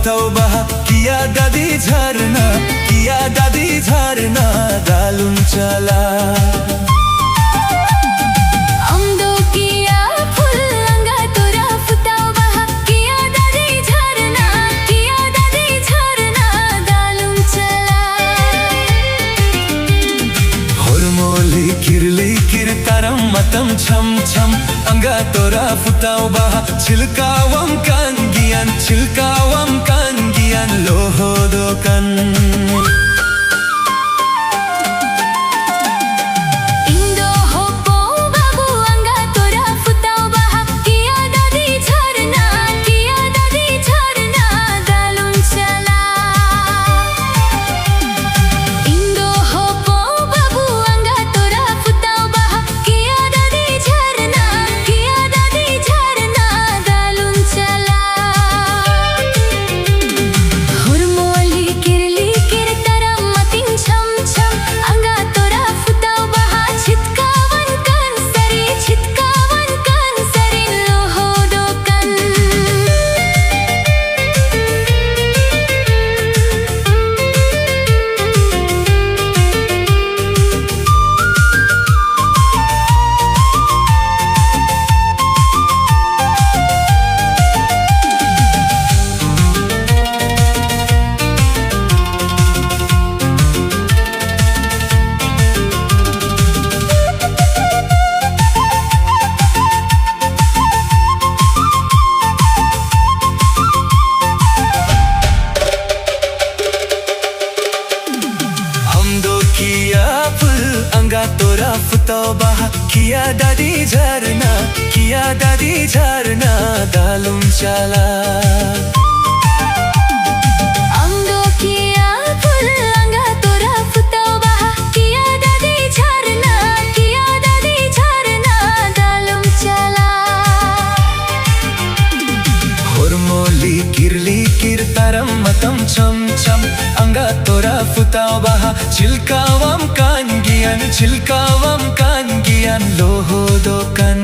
फुताव बहा किया दादी झरना डालूं चला आमदो किया फुल अंगा तोरा फुताव बहा किया दादी झरना डालूं चला होरमोली किरली किरतारम मतम छम छम अंगा तोरा फुताव बहा चिलकावम kan gian lohodokan Indo hopo babu angga tora futaw baha kiya dadi झरना dalun chala Indo hopo babu angga tora futaw baha kiya dadi झरना dalun chala अंगा तोरा फुताव बहा किया दादी झरना डालूं चला आमदो किया फुल अंगा तोरा फुताव बहा किया दादी झरना डालूं चला होरमोली किरली किरतारम मतम छम छम अंगा तोरा फुताव बहा चिलकावम kan gian lohodokan